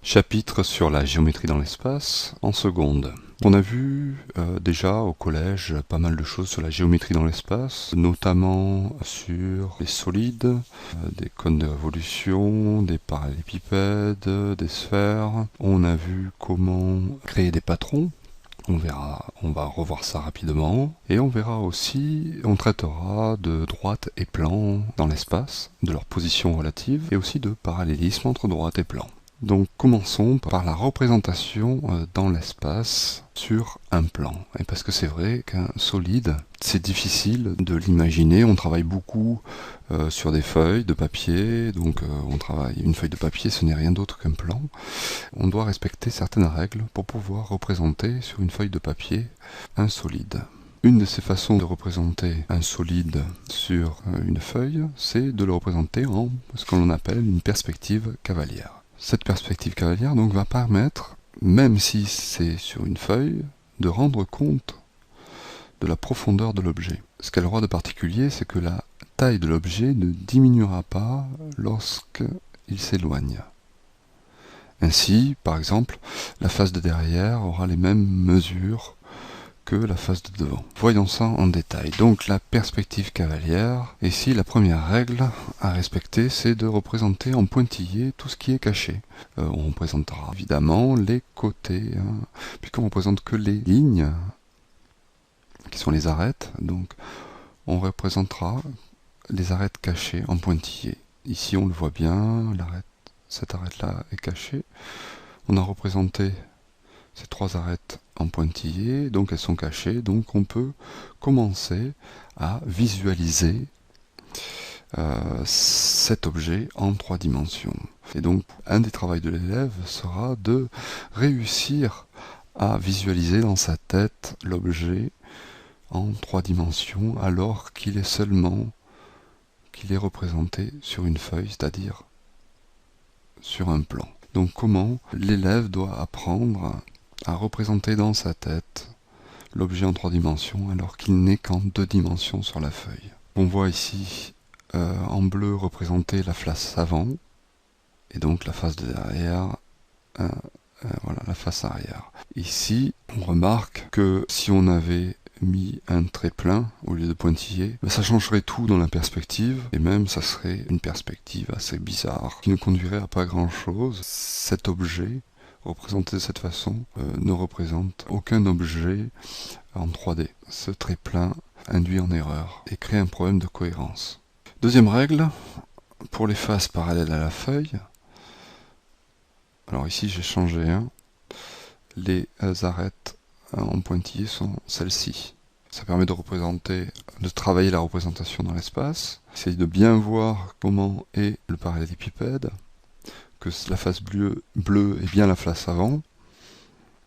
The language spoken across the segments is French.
Chapitre sur la géométrie dans l'espace, en seconde. On a vu déjà au collège pas mal de choses sur la géométrie dans l'espace, notamment sur les solides, des cônes de révolution, des parallélépipèdes, des sphères. On a vu comment créer des patrons. On va revoir ça rapidement. Et on verra aussi, on traitera de droite et plan dans l'espace, de leur position relative, et aussi de parallélisme entre droite et plan. Donc commençons par la représentation dans l'espace sur un plan. Et parce que c'est vrai qu'un solide, c'est difficile de l'imaginer. On travaille beaucoup sur des feuilles de papier, donc on travaille une feuille de papier, ce n'est rien d'autre qu'un plan. On doit respecter certaines règles pour pouvoir représenter sur une feuille de papier un solide. Une de ces façons de représenter un solide sur une feuille, c'est de le représenter en ce que l'on appelle une perspective cavalière. Cette perspective cavalière donc va permettre, même si c'est sur une feuille, de rendre compte de la profondeur de l'objet. Ce qu'elle aura de particulier, c'est que la taille de l'objet ne diminuera pas lorsqu'il s'éloigne. Ainsi, par exemple, la face de derrière aura les mêmes mesures que la face de devant. Voyons ça en détail. Donc la perspective cavalière, ici la première règle à respecter, c'est de représenter en pointillé tout ce qui est caché. On représentera évidemment les côtés, puisqu'on ne représente que les lignes, qui sont les arêtes, donc on représentera les arêtes cachées en pointillé. Ici on le voit bien, cette arête-là est cachée. On a représenté ces trois arêtes en pointillé, donc elles sont cachées, donc on peut commencer à visualiser cet objet en 3 dimensions. Et donc un des travaux de l'élève sera de réussir à visualiser dans sa tête l'objet en 3 dimensions alors qu'il est représenté sur une feuille, c'est-à-dire sur un plan. Donc comment l'élève doit apprendre à représenter dans sa tête l'objet en 3 dimensions alors qu'il n'est qu'en 2 dimensions sur la feuille. On voit ici en bleu représenter la face avant et donc la face de derrière, voilà la face arrière. Ici on remarque que si on avait mis un trait plein au lieu de pointillé, ça changerait tout dans la perspective, et même ça serait une perspective assez bizarre, qui ne conduirait à pas grand chose. Cet objet, représenté de cette façon, ne représente aucun objet en 3D. Ce trait plein induit en erreur et crée un problème de cohérence. Deuxième règle, pour les faces parallèles à la feuille, alors ici j'ai changé les arêtes en pointillé sont celles-ci. Ça permet de travailler la représentation dans l'espace. Essayer de bien voir comment est le parallélépipède, que la face bleue est bien la face avant,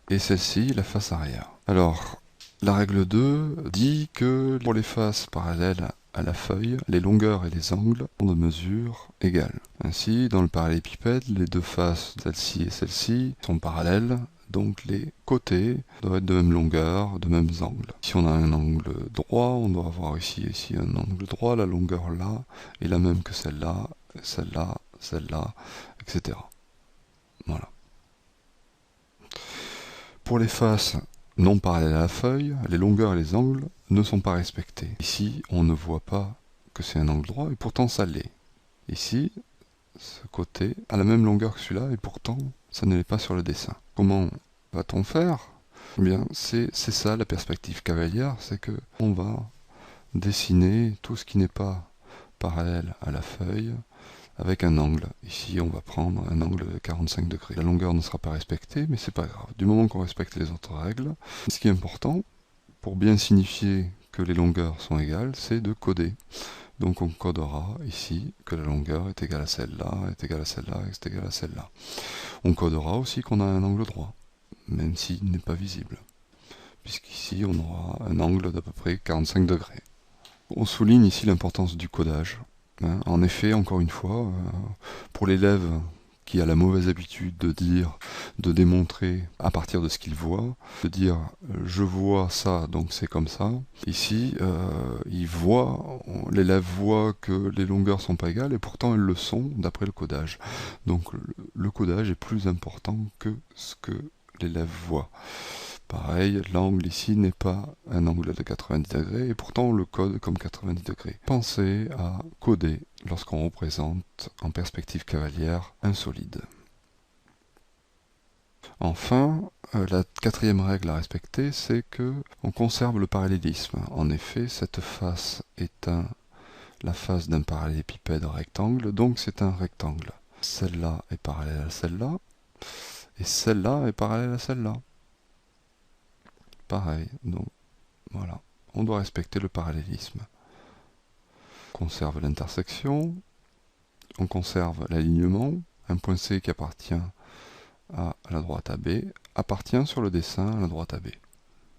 et celle-ci la face arrière. Alors, la règle 2 dit que pour les faces parallèles à la feuille, les longueurs et les angles sont de mesure égale. Ainsi, dans le parallélépipède, les deux faces, celle-ci et celle-ci, sont parallèles. Donc les côtés doivent être de même longueur, de mêmes angles. Si on a un angle droit, on doit avoir ici un angle droit, la longueur là est la même que celle-là, celle-là, celle-là, etc. Voilà. Pour les faces non parallèles à la feuille, les longueurs et les angles ne sont pas respectés. Ici, on ne voit pas que c'est un angle droit, et pourtant ça l'est. Ici, ce côté a la même longueur que celui-là, et pourtant ça ne l'est pas sur le dessin. Comment va-t-on faire? Eh bien, c'est ça la perspective cavalière, c'est que on va dessiner tout ce qui n'est pas parallèle à la feuille avec un angle. Ici, on va prendre un angle de 45 degrés. La longueur ne sera pas respectée, mais c'est pas grave. Du moment qu'on respecte les autres règles, ce qui est important, pour bien signifier que les longueurs sont égales, c'est de coder. Donc on codera ici que la longueur est égale à celle-là, est égale à celle-là, est égale à celle-là. On codera aussi qu'on a un angle droit, même s'il n'est pas visible, puisqu'ici on aura un angle d'à peu près 45 degrés. On souligne ici l'importance du codage. En effet, encore une fois, pour l'élève qui a la mauvaise habitude de démontrer à partir de ce qu'il voit, de dire je vois ça donc c'est comme ça. Ici, l'élève voit que les longueurs sont pas égales et pourtant elles le sont d'après le codage. Donc le codage est plus important que ce que l'élève voit. Pareil, l'angle ici n'est pas un angle de 90 degrés et pourtant on le code comme 90 degrés. Pensez à coder lorsqu'on représente en perspective cavalière un solide. Enfin, la quatrième règle à respecter, c'est que on conserve le parallélisme. En effet, cette face est la face d'un parallélépipède rectangle, donc c'est un rectangle. Celle-là est parallèle à celle-là, et celle-là est parallèle à celle-là. Pareil, donc voilà, on doit respecter le parallélisme. On conserve l'intersection, on conserve l'alignement, un point C qui appartient à la droite AB appartient sur le dessin à la droite AB.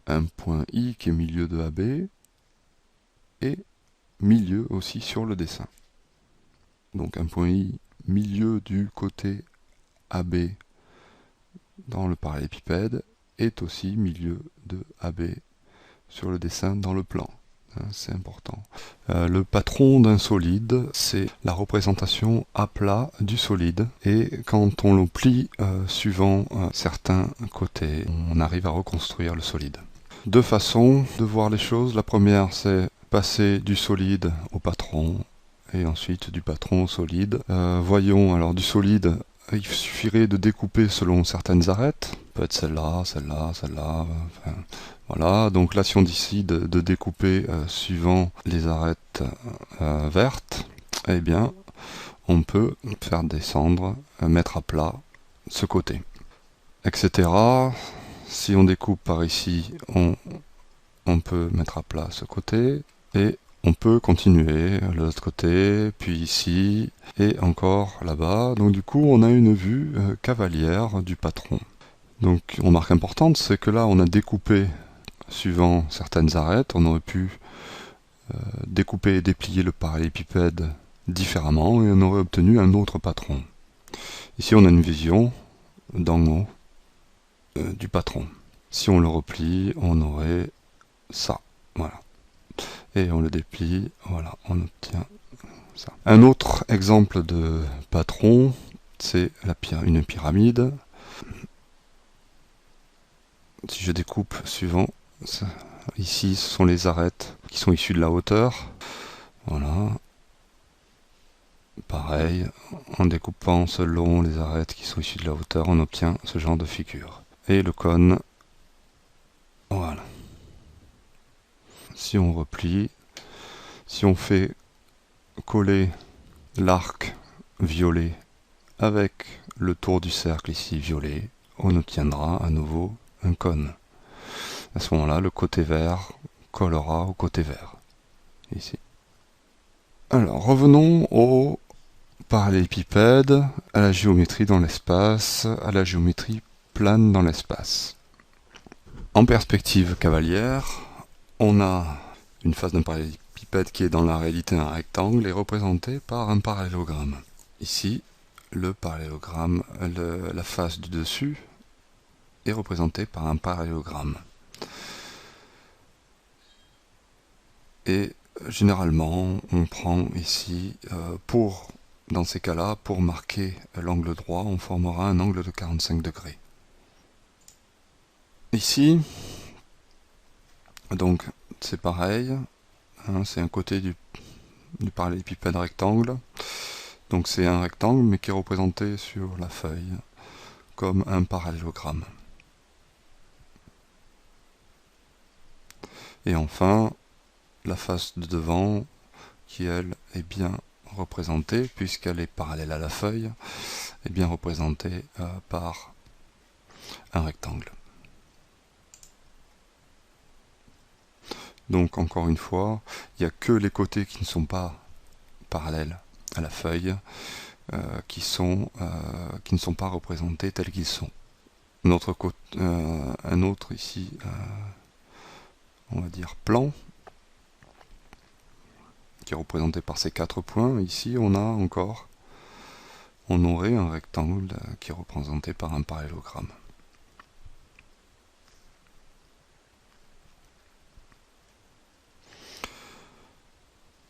Un point I qui est milieu de AB et milieu aussi sur le dessin. Donc un point I milieu du côté AB dans le parallélépipède est aussi milieu de AB sur le dessin dans le plan. C'est important. Le patron d'un solide, c'est la représentation à plat du solide. Et quand on le plie suivant certains côtés, on arrive à reconstruire le solide. Deux façons de voir les choses. La première, c'est passer du solide au patron, et ensuite du patron au solide. Voyons, alors du solide, il suffirait de découper selon certaines arêtes. Peut être celle-là, celle-là, celle-là. Enfin, voilà, donc là si on décide de découper suivant les arêtes vertes, eh bien on peut faire descendre, mettre à plat ce côté, etc. Si on découpe par ici, on peut mettre à plat ce côté, et on peut continuer de l'autre côté, puis ici, et encore là-bas. Donc du coup on a une vue cavalière du patron. Donc une remarque importante, c'est que là on a découpé suivant certaines arêtes, on aurait pu découper et déplier le parallélépipède différemment et on aurait obtenu un autre patron. Ici on a une vision d'en haut du patron. Si on le replie, on aurait ça, voilà. Et on le déplie, voilà, on obtient ça. Un autre exemple de patron, c'est une pyramide. Si je découpe suivant, ici ce sont les arêtes qui sont issues de la hauteur. Voilà. Pareil, en découpant selon les arêtes qui sont issues de la hauteur, on obtient ce genre de figure. Et le cône, voilà. Si on replie, si on fait coller l'arc violet avec le tour du cercle ici violet, on obtiendra à nouveau un cône. À ce moment-là, le côté vert collera au côté vert, ici. Alors, revenons au parallélépipède, à la géométrie dans l'espace, à la géométrie plane dans l'espace. En perspective cavalière, on a une face d'un parallélépipède qui est dans la réalité un rectangle et représenté par un parallélogramme. Ici, le parallélogramme, la face du dessus est représentée par un parallélogramme. Et généralement, on prend ici, dans ces cas-là, pour marquer l'angle droit, on formera un angle de 45 degrés. Ici, donc c'est pareil, hein, c'est un côté du parallélépipède rectangle. Donc c'est un rectangle, mais qui est représenté sur la feuille comme un parallélogramme. Et enfin, la face de devant, qui elle est bien représentée, puisqu'elle est parallèle à la feuille, est bien représentée par un rectangle. Donc encore une fois, il n'y a que les côtés qui ne sont pas parallèles à la feuille qui ne sont pas représentés tels qu'ils sont. Un autre ici, on va dire plan, qui est représenté par ces 4 points. Ici on on aurait un rectangle qui est représenté par un parallélogramme.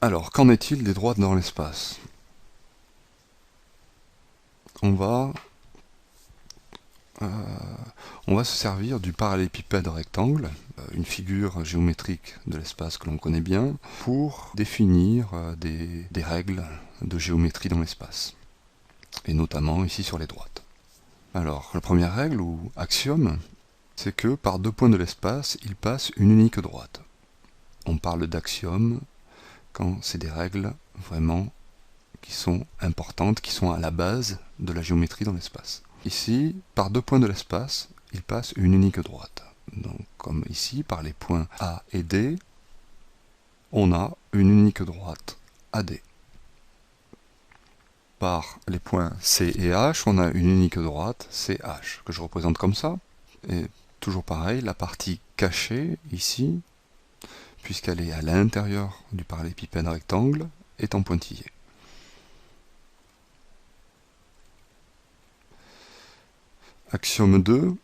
Alors, qu'en est-il des droites dans l'espace? On va se servir du parallélépipède rectangle, une figure géométrique de l'espace que l'on connaît bien, pour définir des règles de géométrie dans l'espace, et notamment ici sur les droites. Alors, la première règle, ou axiome, c'est que par deux points de l'espace, il passe une unique droite. On parle d'axiome quand c'est des règles vraiment qui sont importantes, qui sont à la base de la géométrie dans l'espace. Ici, par deux points de l'espace, il passe une unique droite. Donc, comme ici, par les points A et D, on a une unique droite AD. Par les points C et H, on a une unique droite CH, que je représente comme ça. Et toujours pareil, la partie cachée, ici, puisqu'elle est à l'intérieur du parallélépipède rectangle, est en pointillé. Axiome 2,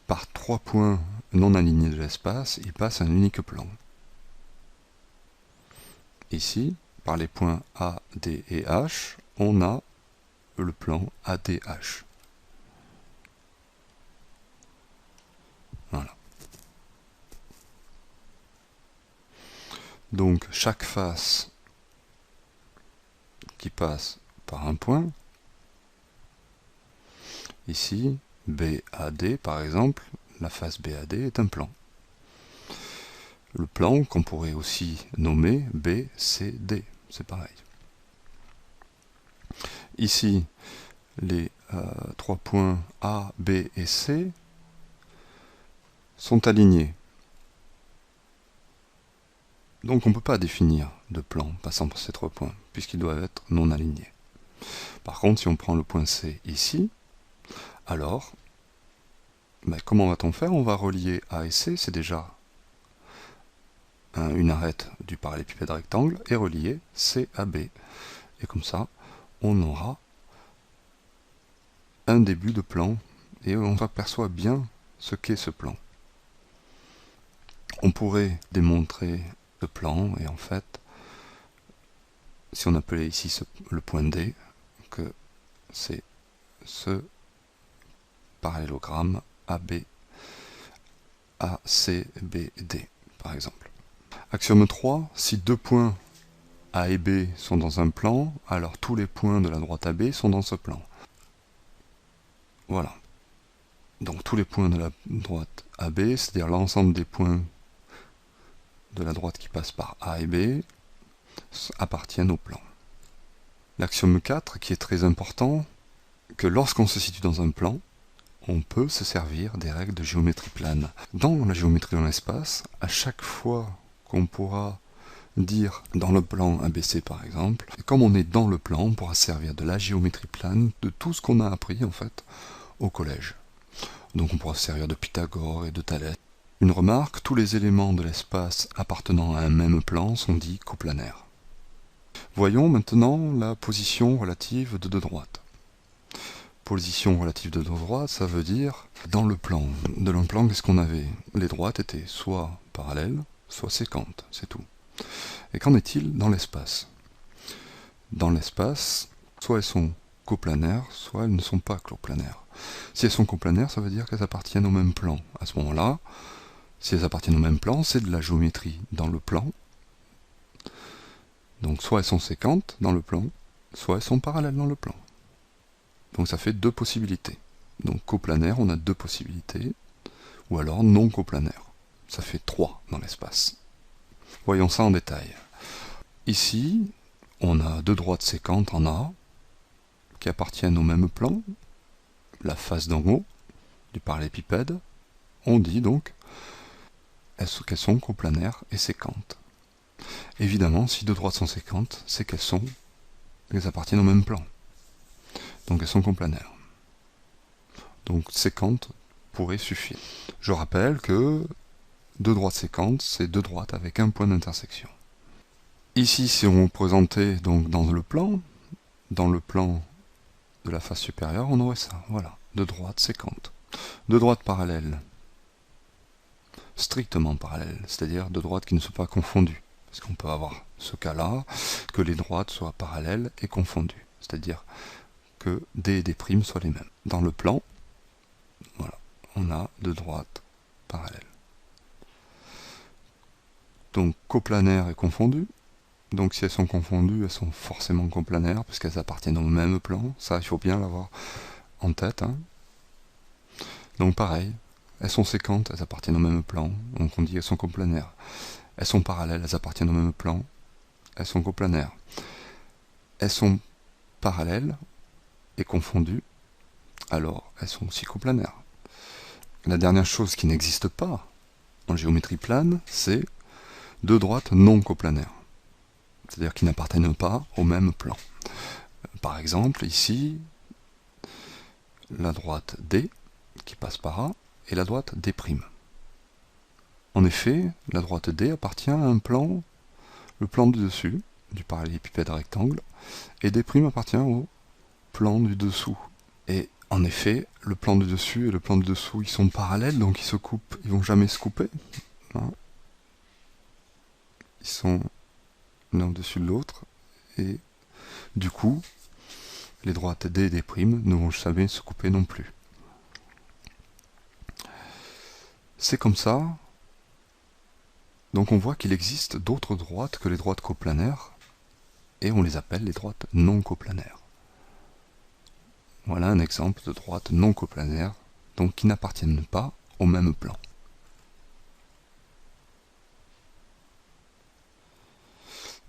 par trois points non alignés de l'espace, il passe un unique plan. Ici, par les points A, D et H, on a le plan ADH. Voilà. Donc chaque face qui passe par un point, ici, BAD par exemple, la face BAD est un plan. Le plan qu'on pourrait aussi nommer BCD, c'est pareil. Ici, les trois points A, B et C sont alignés. Donc on ne peut pas définir de plan passant par ces trois points, puisqu'ils doivent être non alignés. Par contre, si on prend le point C ici, alors, comment va-t-on faire? On va relier A et C, c'est déjà une arête du parallélépipède rectangle, et relier C à B. Et comme ça, on aura un début de plan, et on aperçoit bien ce qu'est ce plan. On pourrait démontrer ce plan, et en fait, si on appelait ici le point D, que c'est ce parallélogramme AB, ACBD, par exemple. Axiome 3, si deux points A et B sont dans un plan, alors tous les points de la droite AB sont dans ce plan. Voilà. Donc tous les points de la droite AB, c'est-à-dire l'ensemble des points de la droite qui passent par A et B, appartiennent au plan. L'axiome 4, qui est très important, que lorsqu'on se situe dans un plan, on peut se servir des règles de géométrie plane. Dans la géométrie dans l'espace, à chaque fois qu'on pourra dire dans le plan ABC par exemple, et comme on est dans le plan, on pourra servir de la géométrie plane, de tout ce qu'on a appris en fait au collège. Donc on pourra se servir de Pythagore et de Thalès. Une remarque, tous les éléments de l'espace appartenant à un même plan sont dits coplanaires. Voyons maintenant la position relative de deux droites. Position relative de deux droites, ça veut dire, dans le plan, qu'est-ce qu'on avait? Les droites étaient soit parallèles, soit séquentes, c'est tout. Et qu'en est-il dans l'espace? Dans l'espace, soit elles sont coplanaires, soit elles ne sont pas coplanaires. Si elles sont coplanaires, ça veut dire qu'elles appartiennent au même plan. À ce moment-là, si elles appartiennent au même plan, c'est de la géométrie dans le plan. Donc soit elles sont séquentes dans le plan, soit elles sont parallèles dans le plan. Donc ça fait deux possibilités. Donc coplanaire, on a deux possibilités, ou alors non coplanaire. Ça fait 3 dans l'espace. Voyons ça en détail. Ici, on a deux droites séquentes en A, qui appartiennent au même plan, la face d'en haut du parallélépipède. On dit donc qu'elles sont coplanaires et séquentes. Évidemment, si deux droites sont séquentes, c'est qu'elles appartiennent au même plan. Donc elles sont coplanaires. Donc séquentes pourrait suffire. Je rappelle que deux droites séquentes, c'est deux droites avec un point d'intersection. Ici, si on représentait donc dans le plan de la face supérieure, on aurait ça, voilà, deux droites sécantes. Deux droites parallèles, strictement parallèles, c'est-à-dire deux droites qui ne sont pas confondues. Parce qu'on peut avoir ce cas-là, que les droites soient parallèles et confondues, c'est-à-dire que D et D' soient les mêmes. Dans le plan, voilà, on a deux droites parallèles. Donc coplanaires et confondues. Donc si elles sont confondues, elles sont forcément coplanaires, parce qu'elles appartiennent au même plan. Ça, il faut bien l'avoir en tête. Hein. Donc pareil, elles sont séquentes, elles appartiennent au même plan. Donc on dit qu'elles sont coplanaires. Elles sont parallèles, elles appartiennent au même plan. Elles sont coplanaires. Elles sont parallèles et confondues, alors elles sont aussi coplanaires. La dernière chose qui n'existe pas en géométrie plane, c'est deux droites non coplanaires. C'est-à-dire qui n'appartiennent pas au même plan. Par exemple, ici, la droite D, qui passe par A, et la droite D'. En effet, la droite D appartient à un plan, le plan du dessus, du parallélépipède rectangle, et D' appartient au plan du dessous. Et en effet, le plan du dessus et le plan du dessous, ils sont parallèles, donc ils se coupent, ils vont jamais se couper. Hein. Ils sont l'un au-dessus de l'autre, et du coup, les droites D et D' ne vont jamais se couper non plus. C'est comme ça, donc on voit qu'il existe d'autres droites que les droites coplanaires, et on les appelle les droites non coplanaires. Voilà un exemple de droite non coplanaire, donc qui n'appartiennent pas au même plan.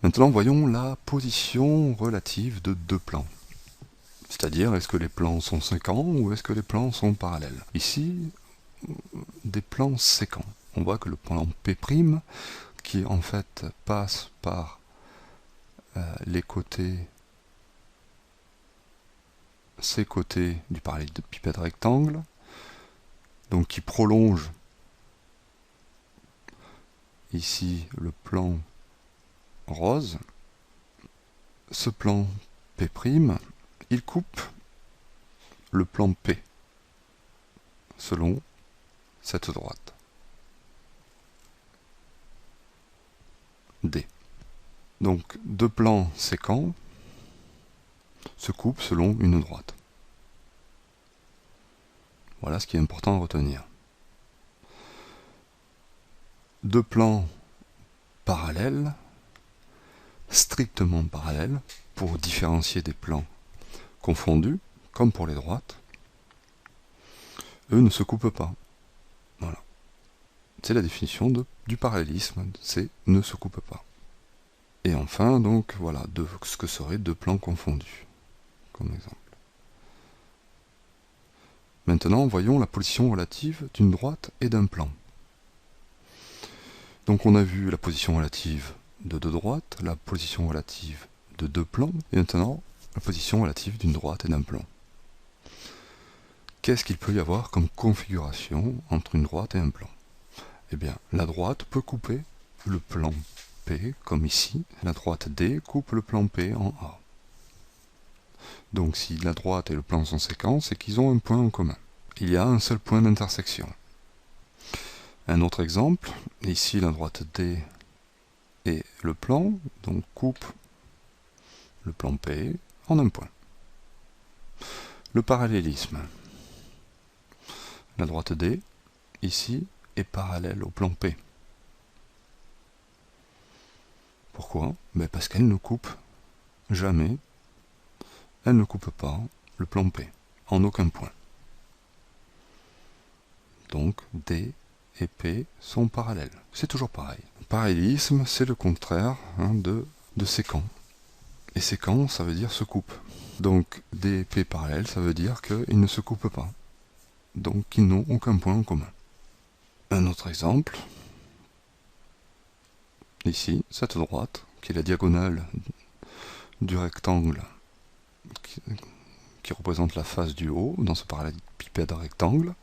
Maintenant, voyons la position relative de deux plans. C'est-à-dire, est-ce que les plans sont séquents ou est-ce que les plans sont parallèles? Ici, des plans séquents. On voit que le plan P', qui en fait passe par les côtés, ces côtés du parallélépipède rectangle, donc qui prolonge ici le plan rose, ce plan P', il coupe le plan P selon cette droite D. Donc deux plans séquents se coupent selon une droite. Voilà ce qui est important à retenir. Deux plans parallèles, strictement parallèles, pour différencier des plans confondus, comme pour les droites, eux ne se coupent pas. Voilà. C'est la définition du parallélisme, c'est ne se coupe pas. Et enfin, donc, voilà, ce que seraient deux plans confondus, comme exemple. Maintenant, voyons la position relative d'une droite et d'un plan. Donc on a vu la position relative de deux droites, la position relative de deux plans, et maintenant la position relative d'une droite et d'un plan. Qu'est-ce qu'il peut y avoir comme configuration entre une droite et un plan? Eh bien, la droite peut couper le plan P, comme ici. La droite D coupe le plan P en A. Donc si la droite et le plan sont séquents, c'est qu'ils ont un point en commun. Il y a un seul point d'intersection. Un autre exemple, ici la droite D et le plan, donc coupe le plan P en un point. Le parallélisme. La droite D, ici, est parallèle au plan P. Pourquoi? Parce qu'elle ne coupe jamais, elle ne coupe pas le plan P, en aucun point. Donc D et P sont parallèles. C'est toujours pareil. Parallélisme, c'est le contraire de séquent. Et séquent, ça veut dire se coupe. Donc D et P parallèles, ça veut dire qu'ils ne se coupent pas. Donc ils n'ont aucun point en commun. Un autre exemple, ici, cette droite, qui est la diagonale du rectangle qui représente la face du haut dans ce parallélépipède rectangle,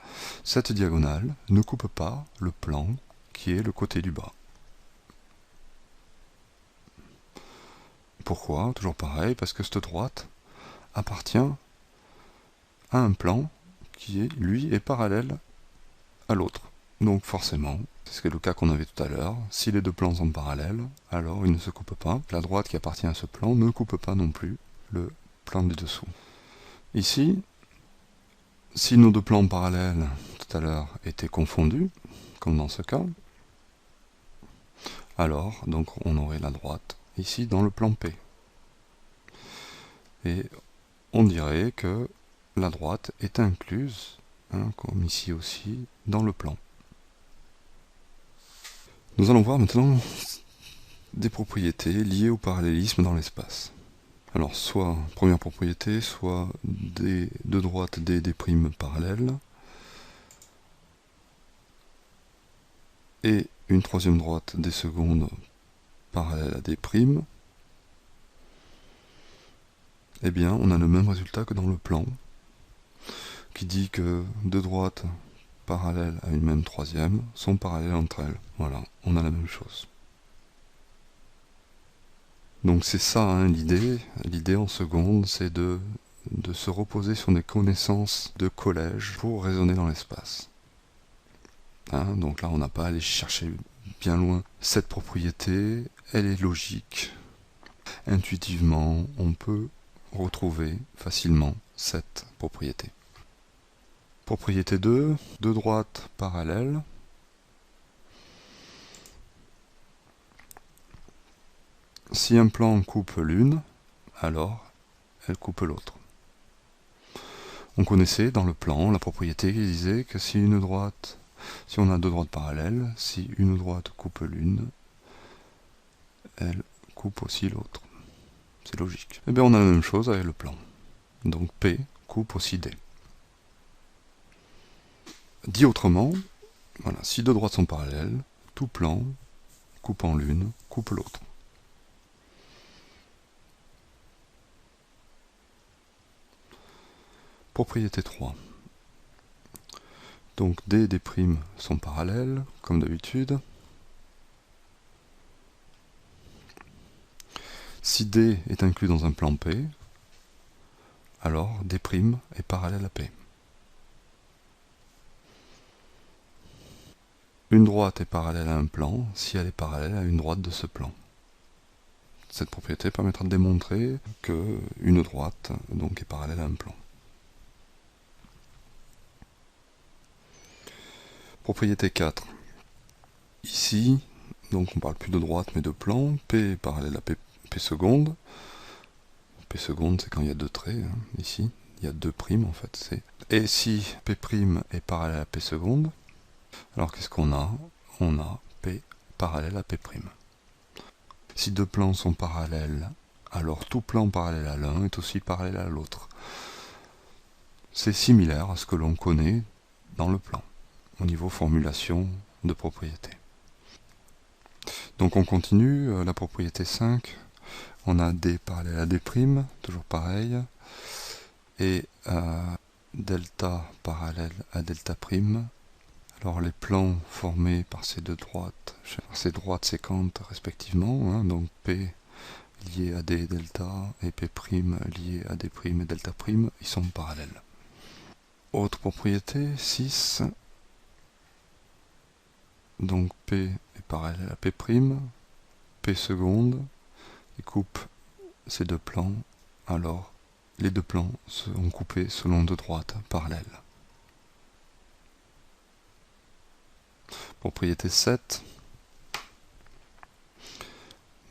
cette diagonale ne coupe pas le plan qui est le côté du bas. Pourquoi? Toujours pareil, parce que cette droite appartient à un plan qui, lui, est parallèle à l'autre. Donc forcément, c'est le cas qu'on avait tout à l'heure, si les deux plans sont parallèles, alors ils ne se coupent pas. La droite qui appartient à ce plan ne coupe pas non plus le plan du dessous. Ici, si nos deux plans parallèles tout à l'heure étaient confondus, comme dans ce cas, alors donc on aurait la droite ici dans le plan P. Et on dirait que la droite est incluse, comme ici aussi, dans le plan. Nous allons voir maintenant des propriétés liées au parallélisme dans l'espace. Alors, soit première propriété, soit D de droite D parallèles, et une troisième droite D secondes parallèle à D', eh bien, on a le même résultat que dans le plan, qui dit que deux droites parallèles à une même troisième sont parallèles entre elles. Voilà, on a la même chose. Donc c'est ça l'idée. L'idée en seconde, c'est de se reposer sur des connaissances de collège pour raisonner dans l'espace. Donc là, on n'a pas à aller chercher bien loin. Cette propriété, elle est logique. Intuitivement, on peut retrouver facilement cette propriété. Propriété 2, deux droites parallèles. Si un plan coupe l'une, alors elle coupe l'autre. On connaissait dans le plan la propriété qui disait que si on a deux droites parallèles, si une droite coupe l'une, elle coupe aussi l'autre. C'est logique. Eh bien on a la même chose avec le plan. Donc P coupe aussi D. Dit autrement, voilà, si deux droites sont parallèles, tout plan coupant l'une coupe l'autre. Propriété 3. Donc D et D' sont parallèles, comme d'habitude. Si D est inclus dans un plan P, alors D' est parallèle à P. Une droite est parallèle à un plan si elle est parallèle à une droite de ce plan. Cette propriété permettra de démontrer qu'une droite donc, est parallèle à un plan. Propriété 4. Ici, donc on ne parle plus de droite mais de plan. P est parallèle à P seconde. P seconde, c'est quand il y a deux traits. Ici, il y a deux primes en fait. Et si P' est parallèle à P seconde, alors qu'est-ce qu'on a? On a P parallèle à P'. Si deux plans sont parallèles, alors tout plan parallèle à l'un est aussi parallèle à l'autre. C'est similaire à ce que l'on connaît dans le plan, au niveau formulation de propriété. Donc on continue, la propriété 5, on a D parallèle à D', toujours pareil, et delta parallèle à delta'. Alors les plans formés par ces deux droites, ces droites séquentes respectivement, donc P lié à D et delta, et P' lié à D' et delta', ils sont parallèles. Autre propriété, 6, donc P est parallèle à P', P seconde, et coupe ces deux plans, alors les deux plans seront coupés selon deux droites parallèles. Propriété 7.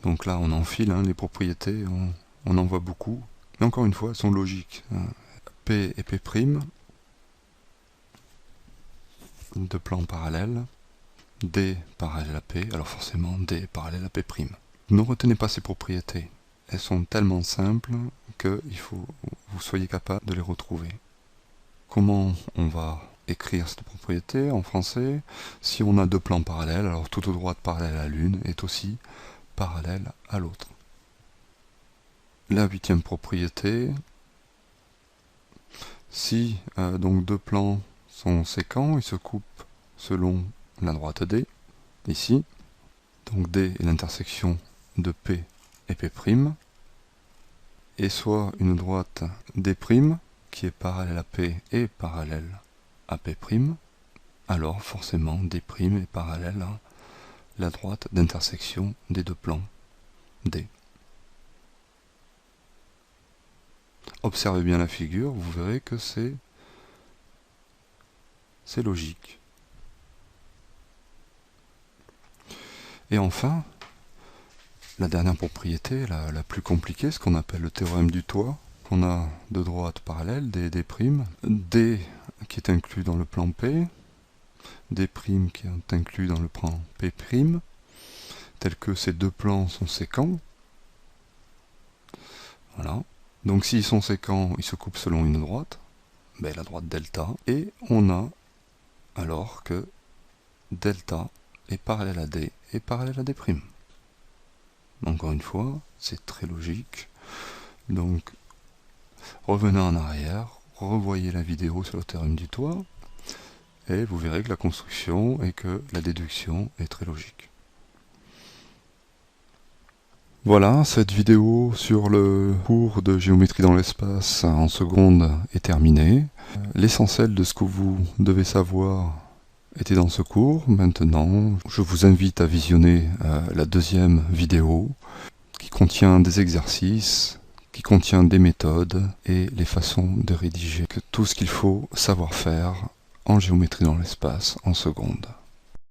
Donc là on enfile les propriétés, on en voit beaucoup, mais encore une fois elles sont logiques. P et P', deux plans parallèles, D parallèle à P, alors forcément D est parallèle à P'. Ne retenez pas ces propriétés, elles sont tellement simples qu'il faut que vous soyez capable de les retrouver. Comment on va écrire cette propriété en français? Si on a deux plans parallèles, alors toute droite parallèle à l'une est aussi parallèle à l'autre. La 8e propriété, si donc deux plans sont séquents, ils se coupent selon la droite D, ici, donc D est l'intersection de P et P', et soit une droite D', qui est parallèle à P est parallèle à P', alors forcément D' est parallèle à la droite d'intersection des deux plans D. Observez bien la figure, vous verrez que c'est logique. Et enfin, la dernière propriété, la plus compliquée, ce qu'on appelle le théorème du toit, qu'on a de droite parallèle, D, D', D qui est inclus dans le plan P, D' qui est inclus dans le plan P', tel que ces deux plans sont sécants. Voilà. Donc s'ils sont sécants, ils se coupent selon une droite, ben, la droite delta, et on a alors que delta est parallèle à D et parallèle à D'. Encore une fois, c'est très logique. Donc, revenez en arrière, revoyez la vidéo sur le théorème du toit, et vous verrez que la construction et que la déduction est très logique. Voilà, cette vidéo sur le cours de géométrie dans l'espace en seconde est terminée. L'essentiel de ce que vous devez savoir était dans ce cours. Maintenant, je vous invite à visionner la deuxième vidéo qui contient des exercices, qui contient des méthodes et les façons de rédiger tout ce qu'il faut savoir faire en géométrie dans l'espace en seconde.